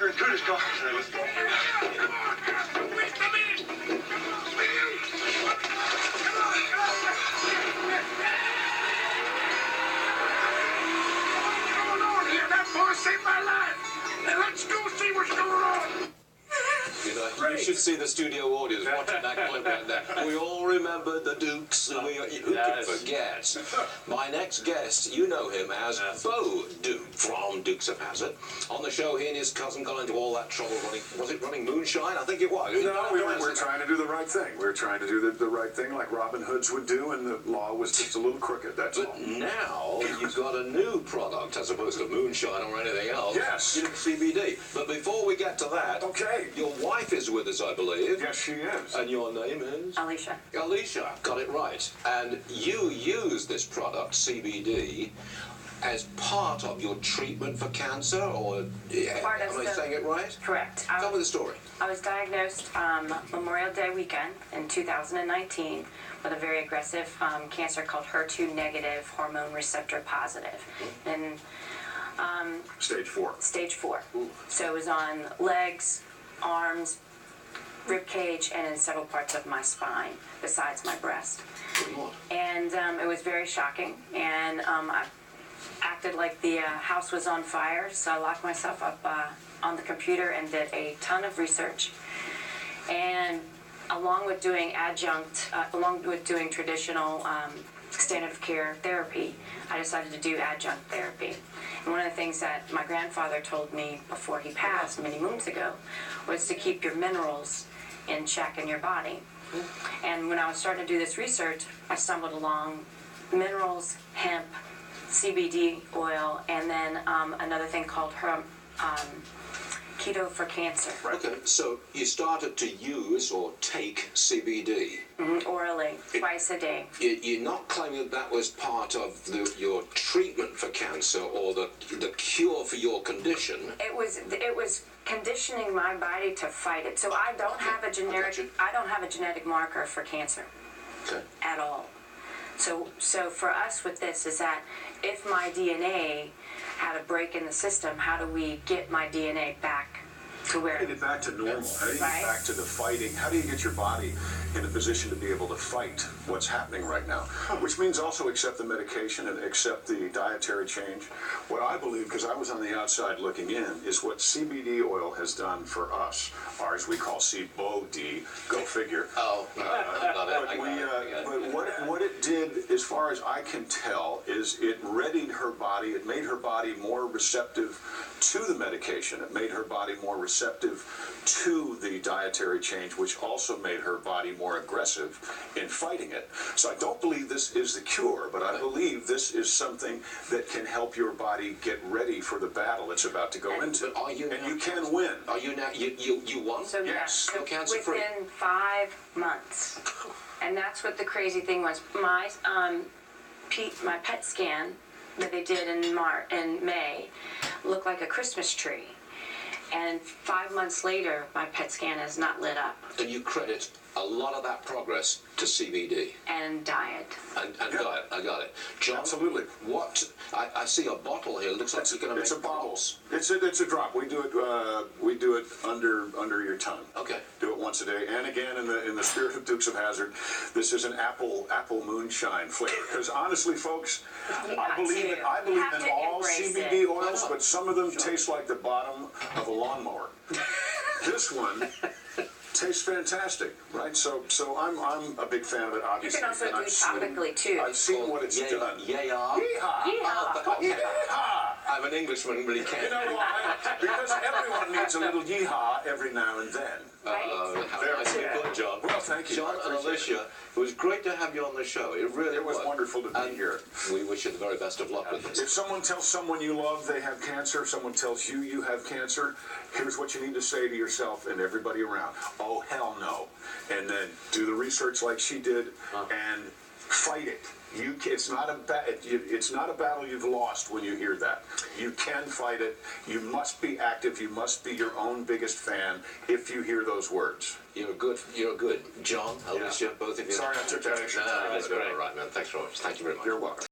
liquor and Curtis call. Let's go. Saved my life. Now let's go see what's going on. You know, you should see the studio audience watching that clip right there. We all remember the Dukes. Who can forget? My next guest, you know him as Bo Duke from Dukes of Hazzard. On the show, he and his cousin got into all that trouble running. Was it running moonshine? I think it was. No, we were trying to do the right thing. We were trying to do the right thing like Robin Hoods would do, and the law was just a little crooked. That's all. But now you've got a new product as opposed to moonshine or anything else. Yes. CBD. But before we get to that, okay. Your wife is with us, I believe. Yes, she is. And your name is? Alicia. Alicia, got it right. And you use this product, CBD, as part of your treatment for cancer, or am I saying it right? Correct. Tell me the story. I was diagnosed Memorial Day weekend in 2019 with a very aggressive cancer called HER2 negative, hormone receptor positive. And Stage 4. Stage 4. Ooh. So it was on legs, arms, rib cage, and in several parts of my spine besides my breast. And it was very shocking, and I acted like the house was on fire, so I locked myself up on the computer and did a ton of research. And along with doing traditional standard of care therapy, I decided to do adjunct therapy. And one of the things that my grandfather told me before he passed many moons ago was to keep your minerals in check in your body. And when I was starting to do this research, I stumbled along minerals, hemp, CBD oil, and then another thing called keto for cancer. Okay, so you started to use or take CBD. Orally, twice a day. You're not claiming that was part of your treatment for cancer or the cure for your condition. It was conditioning my body to fight it. So I don't have a genetic marker for cancer at all. So for us with this is that if my DNA had a break in the system, how do we get my DNA back to where? How do you get back to normal? How do you get back to the fighting? How do you get your body in a position to be able to fight what's happening right now? Which means also accept the medication and accept the dietary change. What I believe, because I was on the outside looking in, is what CBD oil has done for us. Ours we call CBD. Go figure. Oh, no, but what it did, as far as I can tell, is it readied her body. It made her body more receptive to the medication. It made her body more receptive to the dietary change, which also made her body more aggressive in fighting it. So I don't believe this is the cure, but I believe this is something that can help your body get ready for the battle it's about to go into. Are you and you can win. Are you now? You won? So yes. So cancer free. within 5 months, and that's what the crazy thing was. My PET scan that they did in May looked like a Christmas tree. And 5 months later, my PET scan has not lit up. And you credit a lot of that progress to CBD. And diet. And diet, I got it. John, absolutely. What, I see a bottle here, it looks like you're going to make It's a bottle. bottles. It's a drop. We do it under your tongue. Okay. Do it once a day. And again, in the spirit of Dukes of Hazzard, this is an apple moonshine flavor. Because honestly, folks, I believe in all CBD oils, but some of them taste like the bottom of a lawnmower. This one tastes fantastic, right? So I'm a big fan of it, obviously. You can also do topically too. I've seen what it's done. Yeehaw. Yeehaw. I'm an Englishman, but he can't. You know why? Because everyone needs a little yeehaw every now and then. Very nicely put, John. Well, thank you. John and Alicia, it was great to have you on the show. It really was wonderful to be here. We wish you the very best of luck with this. If someone tells someone you love they have cancer, someone tells you you have cancer, here's what you need to say to yourself and everybody around. Oh, hell no. And then do the research like she did and fight it. It's not a battle you've lost when you hear that. You can fight it. You must be active. You must be your own biggest fan if you hear those words. You're good. John, Alicia, both of you. Sorry I took that extra time. That's all right, man. Thanks very much. Thank you very much. You're welcome.